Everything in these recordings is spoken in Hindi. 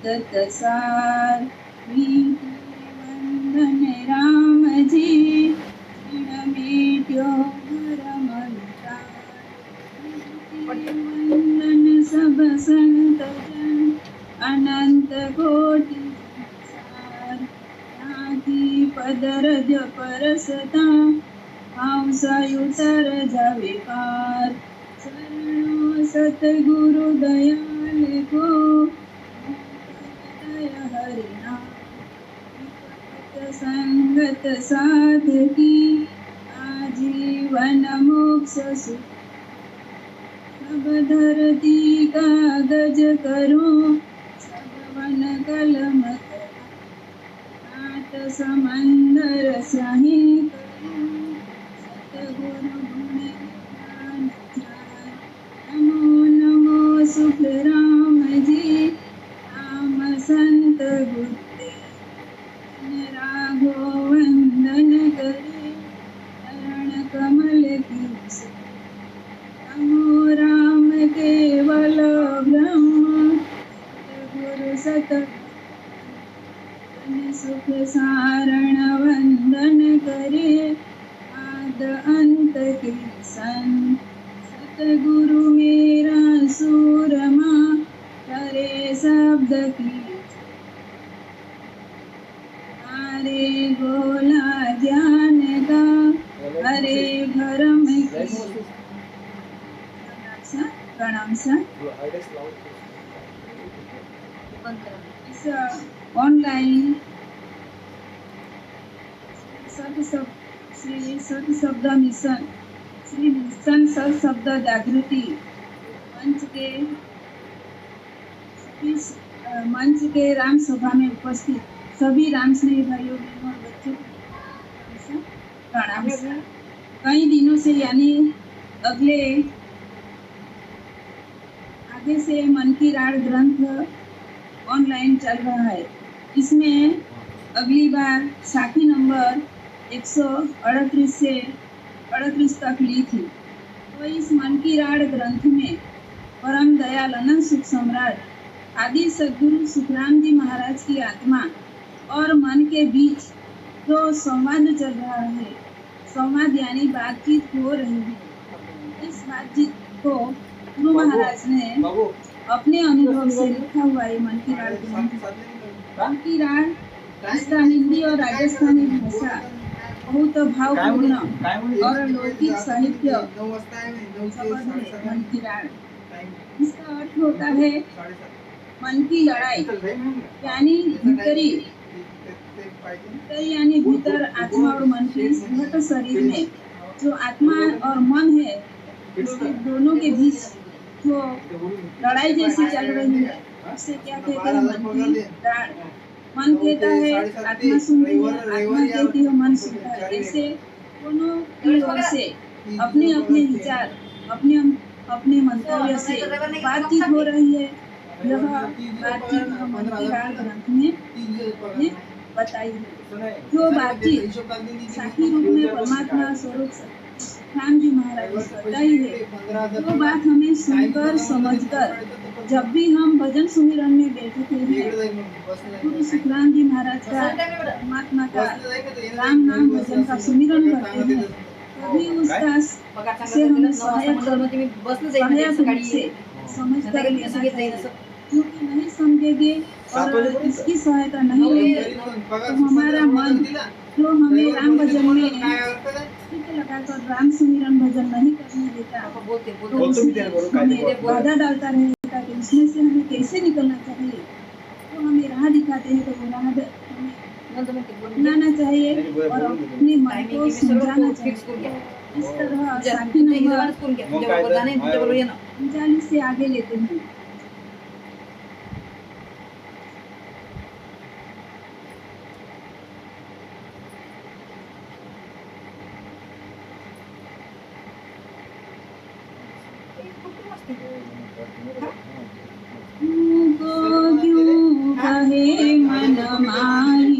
तत्सार वंदन राम जी क्षण मेट्यो भरम वंदन सब संत जन अनंत कोटि संसार नाथी पदरज परसता हंसयुतर जावे पार शरणो सतगुरु दयाल को दय हरिनाम संगत साधकी आजीवन मोक्ष सुख सब धरती कागज करो सब वन कलम नाथ समंदर सही करो सतगुरु गुण ज्ञान चार नमो नमो सुख राम जी राम संत गुरुदेव राघो वंदन करे चरण कमल की नमो राम केवल ब्रह्म गुरु सत सुख सारण वंदन करे आद अंत के सन सतगुरु मेरा सूरमा करे शब्द की हरे गोला ज्ञान का हरे भरम की प्रणाम सर इस ऑनलाइन श्री सत शब्द मिशन श्री मिशन सत शब्द जागृति मंच के राम सभा में उपस्थित सभी राम स्नेही भाइयों बहनों और बच्चों को प्रणाम। कई दिनों से यानी आगे से मन की राड ग्रंथ ऑनलाइन चल रहा है। इसमें अगली बार साखी नंबर 138 से 38 तक ली थी। तो इस मन की राड ग्रंथ में परम दयाल अनंत सुख सम्राट आदि सद्गुरु सुखराम जी महाराज की आत्मा और मन के बीच जो संवाद चल रहा है, संवाद यानी बातचीत हो रही है। इस बातचीत को गुरु महाराज ने अपने अनुभव से लिखा हुआ है मन की राड ग्रंथ। मन की राड इसका हिंदी और राजस्थानी भाषा बहुत भावपूर्ण और लौकिक साहित्य शब्द है मन की राड। इसका अर्थ होता है मन की लड़ाई, यानी भीतरी यानी भीतर आत्मा और मन के इस घट शरीर में जो आत्मा और मन है, इसके दोनों के बीच जो लड़ाई जैसी चल रही है, उससे क्या कहते हैं मन की राड। मन कहता है आत्मा सुनती है, आत्मा कहती है मन सुनता है। ऐसे दोनों की ओर से अपने अपने विचार अपने मंतव्य से बातचीत हो रही है। यह बातचीत मन की राड ग्रंथ में बताई है। जो बातचीत साखी रूप में परमात्मा स्वरूप राम जी महाराज ने बताई है, वो बात हमें सुनकर समझकर जब भी हम भजन सुमिरन में बैठते हैं, गुरु सुखराम जी महाराज का परमात्मा का राम नाम भजन का सुमिरन करते हैं, तभी उसका से हमें सहायक रूप से समझ कर लेना। क्योंकि नहीं समझेंगे और इसकी सहायता नहीं लेंगे तो हमारा मन जो हमें राम भजन में चित्त लगाकर राम सुमिरन भजन नहीं करने देता, तो उसमें हमें बाधा डालता रहेगा कि उसमें से हमें कैसे निकलना चाहिए। तो हमें राह दिखाते हैं, तो वो राह हमें अपनाना चाहिए और अपने मन को समझाना चाहिए। इस तरह साखी नंबर 39 से आगे लेते हैं। कहे मन माही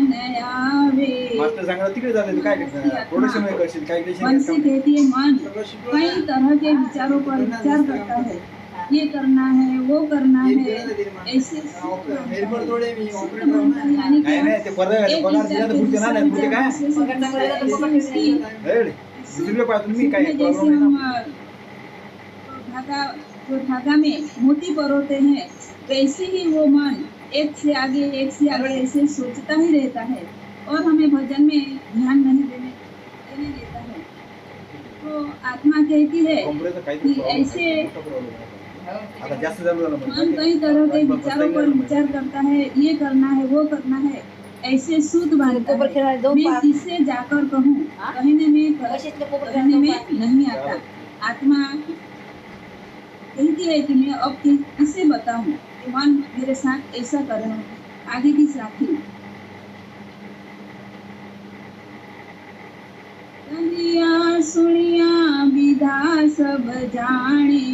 नयावे मास्टर सांगणार तिकडे जाते तू काय करणार प्रोडक्शन मध्ये करशील काय मन से कहती है मन कई तरह के विचारों पर विचार करता है, ये करना है वो करना है, ऐसे यानी काय नाही ते पगार दिला तर पुढचे ना नाही पुढे काय दुसरीकडे पाहतो मी काय जैसे हम धागा में मोती परोते हैं, वैसे ही वो मन एक से आगे ऐसे सोचता ही रहता है और हमें भजन में ध्यान नहीं देने देता है। तो आत्मा कहती है कि ऐसे मन कई तरह के विचारों पर विचार करता है, ये करना है वो करना है, ऐसे सूत बांधता है। मैं किससे जाकर कहूँ, कहने में नहीं आता। आत्मा कहती है कि मैं अब किसे बताऊं कि मन मेरे साथ ऐसा कर रहा है। आगे की साथी कहिया सुनिया विधा सब जाने,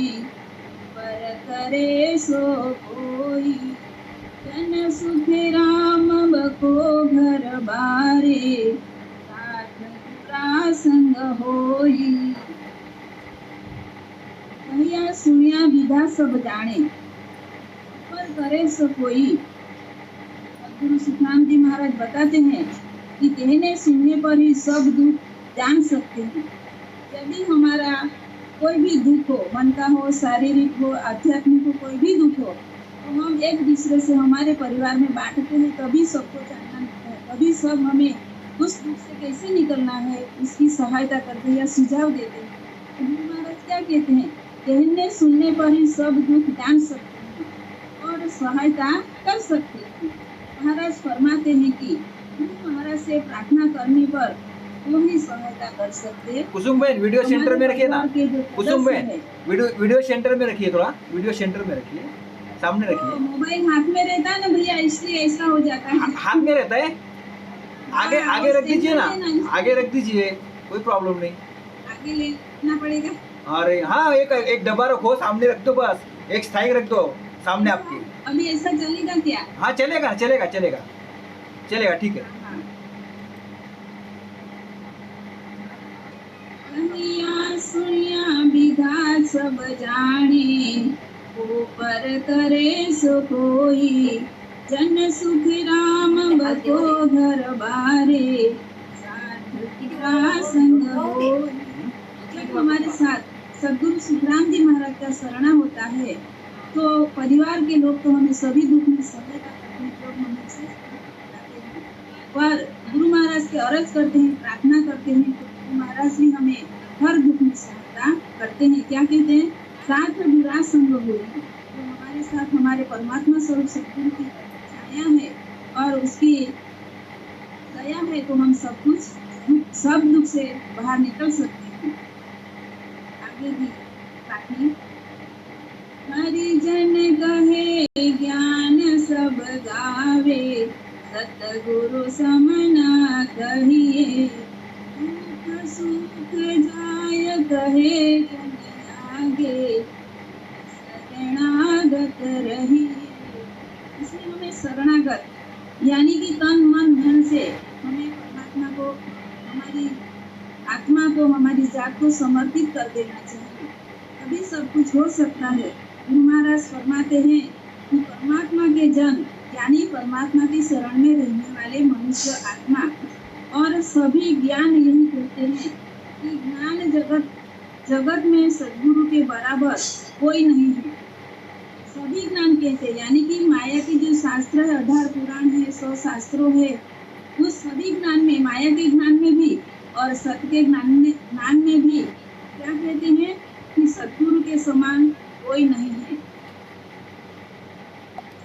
पर करे सो कोई, जन सुख राम बको घर बारे, साथ बुरा संग होई। कहिया सुनिया विधा सब जाने, पर करे सो कोई। गुरु सुखराम जी महाराज बताते हैं कि कहने सुनने पर ही सब दुख जान सकते हैं। जब भी हमारा कोई भी दुख हो, मन का हो, शारीरिक हो, आध्यात्मिक हो, कोई भी दुख हो, तो हम एक दूसरे से हमारे परिवार में बांटते हैं, तभी सबको जानना मिलता है। तभी सब हमें उस दुख से कैसे निकलना है उसकी सहायता करते हैं या सुझाव देते हैं। तो गुरु महाराज क्या कहते हैं, कहने सुनने पर ही सब दुख जान सकते हैं और सहायता कर सकते हैं। महाराज फरमाते हैं कि गुरु महाराज से प्रार्थना करने पर वो ही सहायता कर सकते। कुसुम बहन वीडियो सेंटर में रखिए ना, कुसुम बहन वीडियो सेंटर में रखिए, थोड़ा वीडियो सेंटर में रखिए, सामने रखिए। मोबाइल हाथ में रहता है ना भैया, इसलिए ऐसा हो जाता है। हाथ में रहता है, आगे रख दीजिए ना, आगे रख दीजिए, कोई प्रॉब्लम नहीं। आगे लेना पड़ेगा। अरे हाँ, एक डब्बा रखो, सामने रख दो, बस एक स्थायी रख दो सामने आपके। अभी ऐसा चलेगा क्या? हाँ चलेगा चलेगा चलेगा चलेगा, ठीक है। सुनिया विधा सब जाने, ऊपर करे सो कोई, जन सुख राम बको घर बारे, साथ तेरा संग होई। जब हमारे साथ सदगुरु सुखराम जी महाराज का शरणा होता है तो परिवार के लोग तो हमें सभी दुख में सहायता करते हैं, लोग हमें से बताते हैं। पर गुरु महाराज के अर्ज करते हैं, प्रार्थना करते हैं, तो गुरु महाराज भी हमें हर दुख में सहायता करते हैं। क्या कहते हैं, साथ बुरा संग होई। तो हमारे साथ हमारे परमात्मा स्वरूप सदगुरु की छाया है और उसकी दया है, तो हम सब दुख से बाहर निकल सकते हैं। आगे भी ताकि हरिजन कहे ज्ञान सब गावे, सतगुरु समना कहिए, दुख सुख जाय कहे जन आगे, शरणागत रहिए। इसलिए हमें शरणागत यानी कि तन मन धन से हमें परमात्मा को, हमारी आत्मा को, हमारी जात को समर्पित कर देना चाहिए, तभी सब कुछ हो सकता है। गुरु महाराज फरमाते हैं कि परमात्मा के जन यानी परमात्मा की शरण में रहने वाले मनुष्य आत्मा और सभी ज्ञान यही कहते हैं कि ज्ञान जगत में सदगुरु के बराबर कोई नहीं है। सभी ज्ञान कहते हैं यानी कि माया के जो शास्त्र है, 18 पुराण है, 100 शास्त्रों है, उस सभी ज्ञान में, माया के ज्ञान में भी और सत्य के ज्ञान में भी क्या कहते हैं कि सतगुरु के समान कोई नहीं है।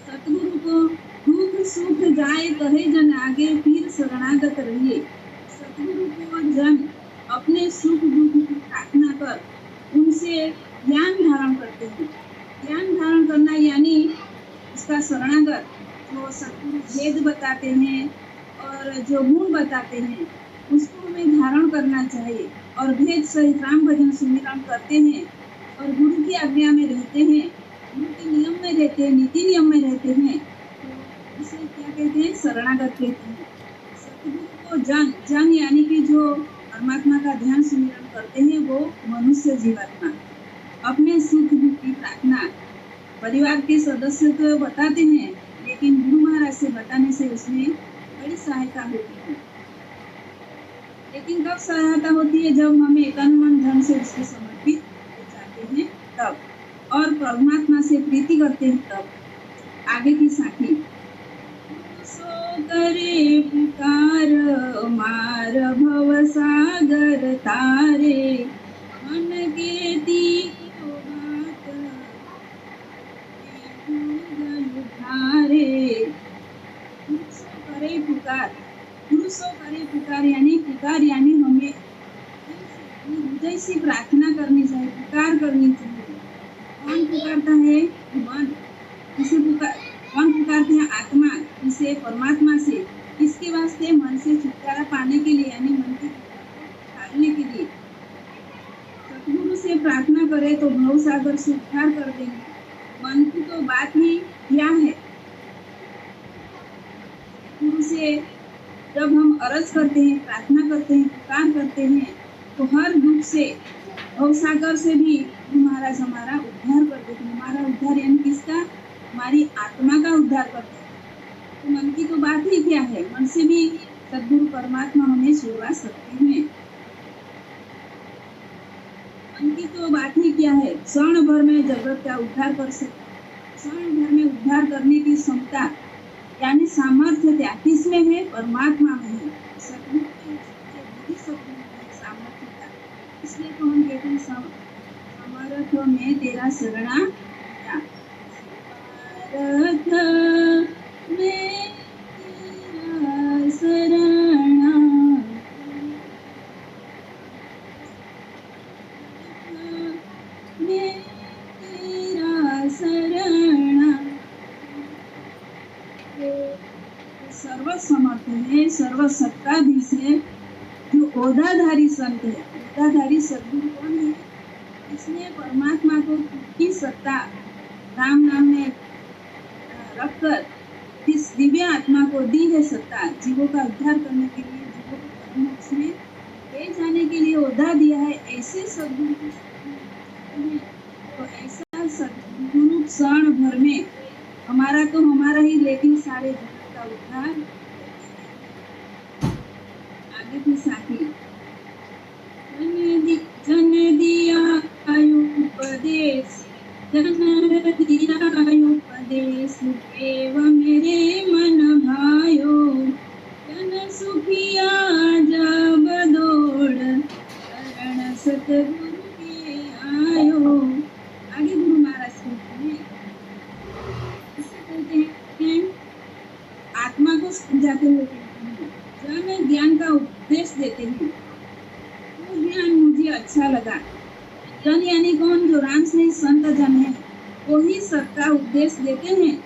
सतगुरु को दुख सुख जाए कहे जन आगे, फिर शरणागत रहिए। सतगुरु को जन अपने सुख दुख की प्रार्थना कर उनसे ज्ञान धारण करते हैं। ज्ञान धारण करना यानी उसका शरणागत, जो सतगुरु भेद बताते हैं और जो गुण बताते हैं उसको हमें धारण करना चाहिए और भेद सहित राम भजन सुमिरन करते हैं और गुरु की आज्ञा में रहते हैं, गुरु के नियम में रहते हैं, नीति नियम में रहते हैं, तो इसे क्या कहते हैं, शरणागत कहते हैं। सतगुरु तो जन यानी कि जो परमात्मा का ध्यान सुमिरन करते हैं वो मनुष्य जीवात्मा अपने सुख दुख की प्रार्थना परिवार के सदस्य को बताते हैं, लेकिन गुरु महाराज से बताने से उसमें बड़ी सहायता होती है। लेकिन कब सहायता होती है? जब हम एकांत मन धन से उसको समर्पित हो जाते हैं तब, और परमात्मा से प्रीति करते हैं तब। आगे की साखी। सो करे पुकार मार भव सागर तारे, मन के तीर बात उठारे। सो करे पुकार, पुरुषों करे पुकार यानी हमें हृदय से प्रार्थना करनी चाहिए, पुकार करनी चाहिए। कौन पुकारता है? मन। कौन पुकारते हैं? आत्मा। इसे परमात्मा से। इसके वास्ते मन से छुटकारा पाने के लिए यानी मन की टालने के लिए सतगुरु से प्रार्थना करे तो भव सागर से उद्धार कर देंगे। मन की तो बात ही क्या है? गुरु से जब हम अरज करते हैं, प्रार्थना करते हैं, पुकार करते हैं तो हर दुख से भवसागर से भी महाराज हमारा उद्धार कर देते हैं। हमारा उद्धार यानी किसका? हमारी आत्मा का उद्धार करते हैं। तो मन की तो बात ही क्या है? मन से भी सद्गुरु परमात्मा हमें छुड़वा सकते हैं। मन की तो बात ही क्या है? क्षण भर में जगत का उद्धार कर सकते, क्षण भर में उद्धार करने की क्षमता यानी सामर्थ्य क्या किसमें है? परमात्मा में है। सतगुरु के सामर्थ्य का, इसलिए तो हम कहते हैं समर्थ में तेरा शरणा, समर्थ में तेरा शरणा, में तेरा शरणा। सर्वसमर्थ है, सर्वसत्ताधीश है, जो ओधाधारी संत है। ओधाधारी सद्गुरु कौन है? इसने परमात्मा को की सत्ता राम नाम में रखकर इस दिव्य आत्मा को दी है सत्ता, जीवों का उद्धार करने के लिए, जीवों को परम मोक्ष में ले जाने के लिए ओधा दिया है। ऐसे सद्गुरु तो ऐसा सद्गुरु क्षण भर में हमारा तो हमारा ही, लेकिन सारे जगत का उद्धार। आगे की साखी। जन दिया उपदेश, जन दिया उपदेश एवं मेरे मन भायो, जन सुखिया जब दौड़ शरण सतगुरु के आयो। आगे गुरु महाराज कहते हैं, आत्मा को समझाते हुए जन ज्ञान का उपदेश देते हैं। वो ज्ञान मुझे अच्छा लगा। जन यानी कौन? जो राम से संत जन है, वो ही सबका उपदेश देते हैं।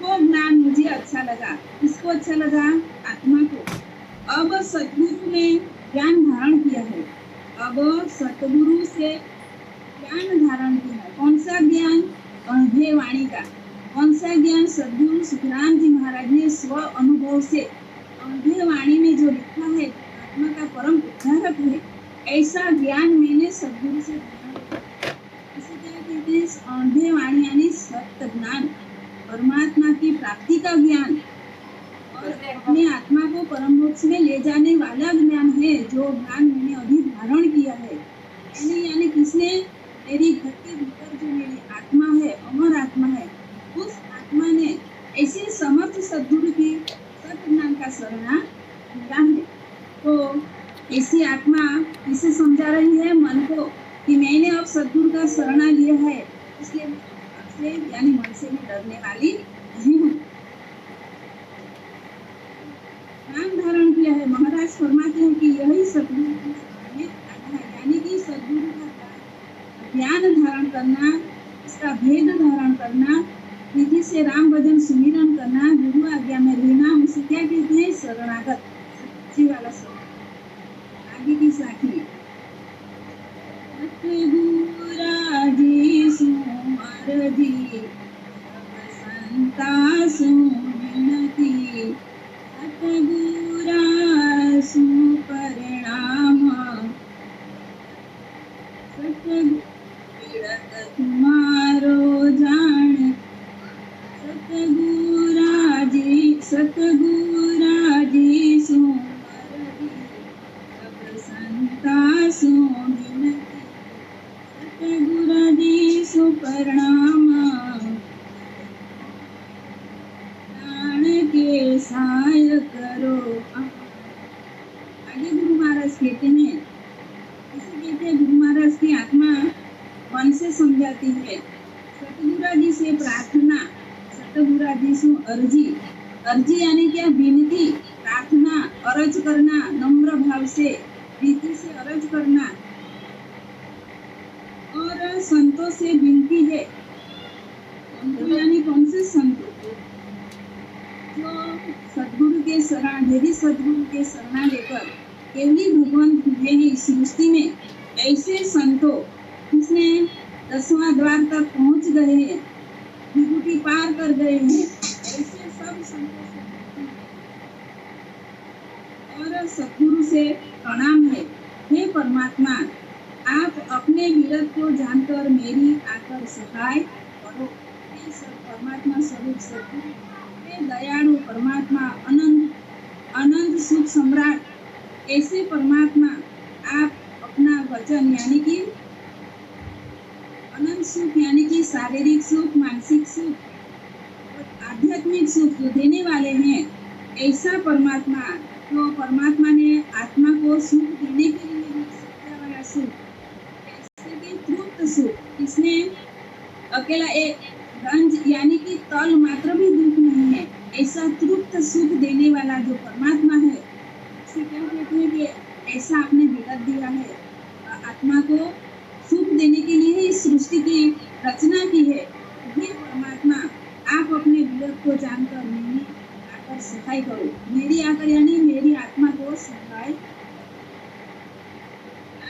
वो ज्ञान मुझे अच्छा लगा। किसको अच्छा लगा? आत्मा को। अब सतगुरु ने ज्ञान धारण किया है। अब सतगुरु से ज्ञान धारण किया है। कौन सा ज्ञान? अनुभव वाणी का। कौन सा ज्ञान? सद्गुरु सुखराम जी महाराज ने स्व अनुभव से अनुभव वाणी में जो लिखा है, आत्मा का परम उद्धारक है, ऐसा ज्ञान मैंने सद्गुरु से इसे क्या कहते हैं? अनुभव वाणी यानी सत्य ज्ञान, परमात्मा की प्राप्ति का ज्ञान और अपने आत्मा को परम मोक्ष में ले जाने वाला ज्ञान है। जो ज्ञान मैंने अभी धारण किया है, यानी किसने? मेरी घर के भीतर जो मेरी आत्मा है, अमर आत्मा है, उस आत्मा ने ऐसे समर्थ सद्गुरु की सत्य ज्ञान का शरणा लिया है। तो ऐसी आत्मा इसे समझा रही है मन को कि मैंने अब सद्गुरु का शरणा लिया है, इसलिए आपसे यानी मन से भी डरने वाली नहीं हूँ। ज्ञान धारण किया है। महाराज फरमाते हैं कि यही सद्गुरु की शरण में आना है, यानी कि सद्गुरु का ज्ञान धारण करना, इसका भेद धारण करना, विधि से राम भजन सुमिरन करना, गुरु आज्ञा में रहना, उसे क्या कहते हैं? शरणागत, सच्ची वाला शरण। आगे की साखी। सतगुरा जी सुमर जी संता सुनती, सतगुरा आगे गुरु महाराज कहते हैं, इसे कहते हैं गुरु महाराज की आत्मा मन से समझाती है। सतगुरु जी से प्रार्थना, सतगुरु जी से अर्जी, अर्जी यानी क्या? विनती, प्रार्थना, अर्ज करना, नम्र भाव से, प्रीति से अर्ज करना। और संतों से विनती है। संतों यानी कौन से संतों? जो सदगुरु के शरण, यदि सदगुरु के शरणा लेकर केवली भगवान हुए हैं इस सृष्टि में, ऐसे संतों जिसने 10वां द्वार तक पहुंच गए हैं, विभूति पार कर गए हैं, ऐसे सब संतों से और सदगुरु से प्रणाम है। हे परमात्मा, आप अपने विरत को जानकर मेरी आकर सहाय करो। हे परमात्मा स्वरूप सदगुरु, हे दयालु परमात्मा, अनंत सुख सम्राट, ऐसे परमात्मा आप अपना वचन यानी कि अनंत सुख यानी कि शारीरिक सुख, मानसिक सुख और आध्यात्मिक सुख जो देने वाले हैं, ऐसा परमात्मा, तो परमात्मा ने आत्मा को सुख देने के लिए सत्य वाला सुख, ऐसे कि तृप्त सुख, इसने अकेला एक रंज यानी कि तल मात्र भी दुख नहीं है, ऐसा तृप्त सुख देने वाला जो परमात्मा है, इसे क्या कहते हैं कि ऐसा आपने विरत दिया है। आत्मा को सुख देने के लिए इस सृष्टि की रचना की है। हे परमात्मा, आप अपने विरत को जानकर मेरी आकर सहाय करो। मेरी आकर यानी मेरी आत्मा को सहाय।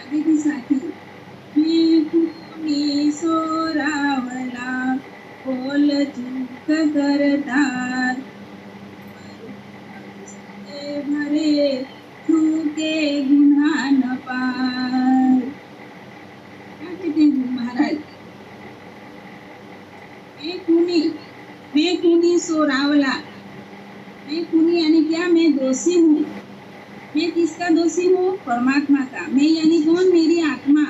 आगे की साथी, मैं खूनी सोरावला बोल चूक करतार, भरे छूके गुना न पार। क्या कहते हैं गुरु महाराज? मैं खूनी सोरावला। मैं खूनी यानी क्या? मैं दोषी हूँ। मैं किसका दोषी हूँ? परमात्मा का। मैं यानी कौन? मेरी आत्मा।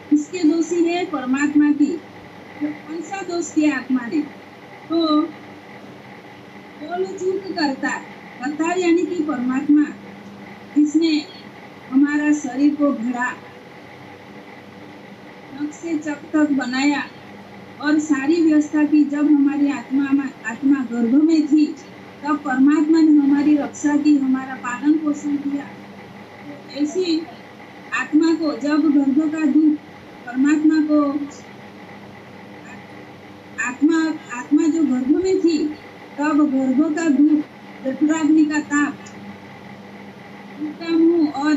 किसके दोषी है? परमात्मा की। तो कौन सा दोष किया आत्मा ने? तो बोल चूक करता यानी कि परमात्मा, जिसने हमारा शरीर को घड़ा, नख से चक तक बनाया और सारी व्यवस्था की। जब हमारी आत्मा गर्भ में थी, तब परमात्मा ने हमारी रक्षा की, हमारा पालन पोषण किया। तो ऐसी आत्मा को जब गर्भ का दुख, परमात्मा को आत्मा जो गर्भ में थी, तब गर्भ का दुख, जठराग्नि का ताप, उनका मुंह और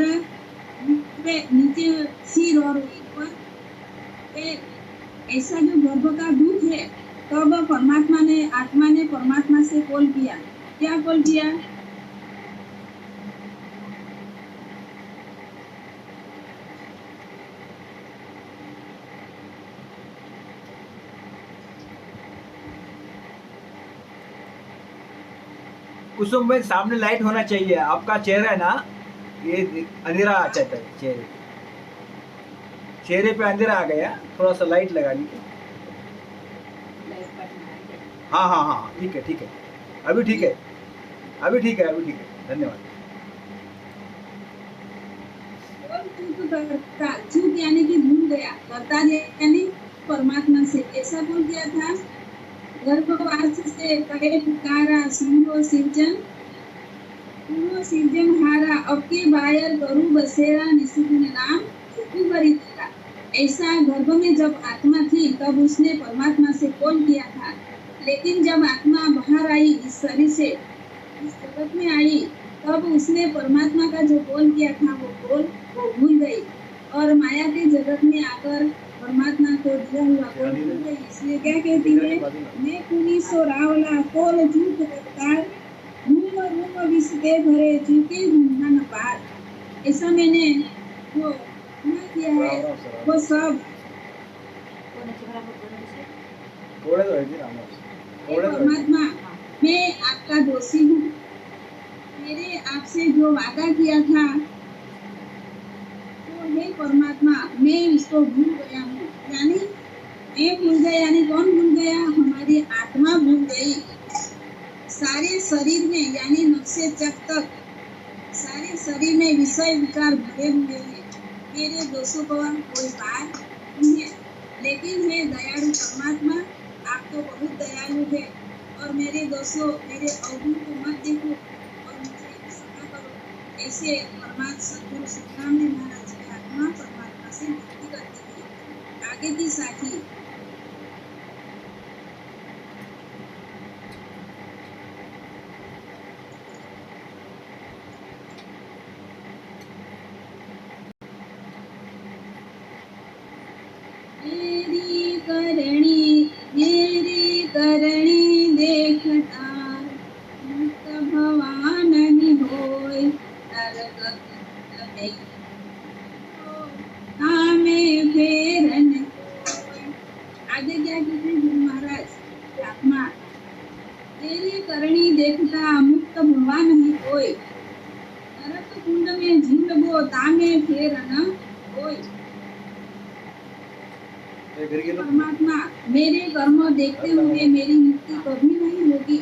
नीचे सिर और ऊपर ऐसा जो गर्भ का दुख है, तब आत्मा ने परमात्मा से कॉल किया। क्या कॉल किया? कुसुम भाई, सामने लाइट होना चाहिए। आपका चेहरा है ना, ये अंधेरा आ जाता है। चेहरे पे अंधेरा आ गया, थोड़ा सा लाइट लगा लीजिए। हाँ, ठीक है। अभी ठीक है। धन्यवाद। चूक यानी कि भूल गया, करता यानी परमात्मा से। ऐसा बोल दिया था, गर्भवास से कहे पुकारा, सुनो सिरजन हारा, अब की बायर करू बसेरा, निशिन नाम करी तेरा। ऐसा गर्भ में जब आत्मा थी, तब उसने परमात्मा से कॉल किया था। लेकिन जब आत्मा बाहर आई, इस शरीर से इस जगत में आई, तब उसने परमात्मा का जो कॉल किया था, वो भूल गई और माया के जगत में आकर परमात्मा को दिया हुआ कॉल भूल गई। इसलिए क्या कहती है? मैं खूनी सोरावला कॉल झूठ करतार, रूम विसके भरे चूके गुना न पार। ऐसा मैंने वो किया है, वो सब परमात्मा, मैं आपका दोषी हूँ। मेरे आपसे जो वादा किया था, तो हे परमात्मा, मैं इसको भूल गया हूँ। यानी मैं भूल गया, यानी कौन भूल गया? हमारी आत्मा भूल गई। सारे शरीर में यानी नख से चक तक सारे शरीर में विषय विकार भरे हुए हैं। मेरे दोषों को कोई बात नहीं है, लेकिन हे दयालु परमात्मा, आप तो बहुत दयालु है और मेरे दोषों, मेरे अवगुण को मत देखो और मुझे क्षमा करो। ऐसे परमात्मा सद्गुरु सुखराम जी महाराज की आत्मा परमात्मा से मुक्ति करती है। आगे की साथी मेरी करणी देखता मुक्त भवान ही होय नरक नहीं नामे फेरन होय। आगे क्या कहते हैं गुरु महाराज आत्मा, तेरी करणी देखता मुक्त भवान ही होय नरक कुंड में झिंगबो तामे फेरन होय। परमात्मा, मेरे कर्म देखते हुए मेरी मुक्ति कभी नहीं होगी,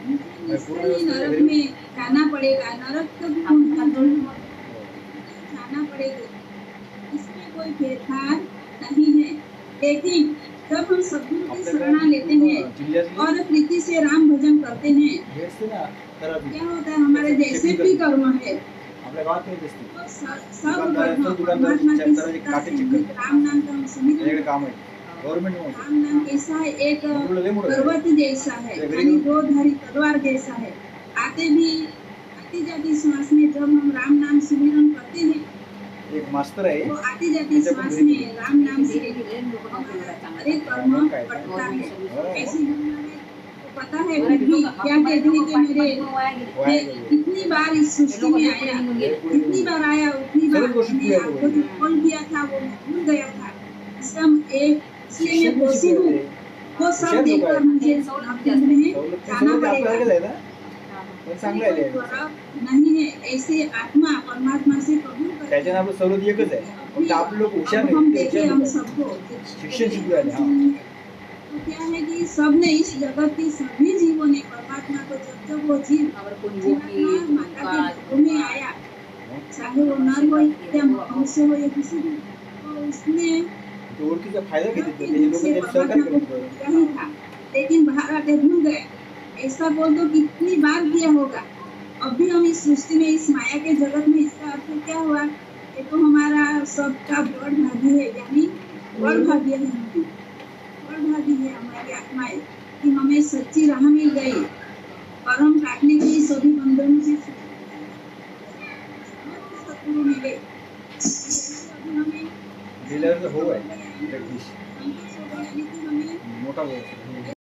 मुझे निश्चय ही नरक में जाना पड़ेगा। नरक तो जाना पड़ेगा, इसमें कोई भेदभाव नहीं है। लेकिन जब हम सद्गुरु की शरणा लेते हैं और प्रीति से राम भजन करते हैं, क्या होता है, हमारे जैसे भी कर्म है सब परमात्मा की सत्ता से राम नाम का हम सुमिरन राम नाम कैसा है, एक पर्वत जैसा है, यानी दो धारी तलवार जैसा है। आती जाती श्वास में जब हम राम नाम सुमिरन करते हैं, एक मास्टर है, तो आती जाती श्वास में राम नाम से हमारे कर्म कटता है। ऐसी हमें पता है फिर भी क्या कहते हैं कि मैं कितनी बार इस सृष्टि में आया, कितनी बार आया, उतनी बार मैंने आपको जो कॉल किया था वो मैं भूल गया था। इसलिए मैं दोषी हूँ। वो सब देखकर मुझे जाना पड़ेगा, नहीं है। ऐसे आत्मा परमात्मा से कबूल करते हैं। हम देखे हम सबको शिक्षण शिकवायला तो क्या है कि सबने इस जगत के सभी जीवों ने परमात्मा को जब वो जीव जीवात्मा माता के गर्भ में आया, चाहे वो नर हो या मनुष्य हो या किसी भी, तो उसने फायदा यही था, लेकिन बाहर आके भूल गए। ऐसा बोल तो कितनी बार किया होगा। अब भी हम इस सृष्टि में, इस माया के जगत में, इसका अर्थ क्या हुआ, ये तो हमारा सबका बड़ भागी है, यानी बड़ भाग्य है, बड़ भागी है हमारी आत्माएं कि हमें सच्ची राह मिल गई और हम काटने के लिए सभी बंधनों से सद्गुरु मिले। अभी हमें डीलर हो है, हमें मोटा हो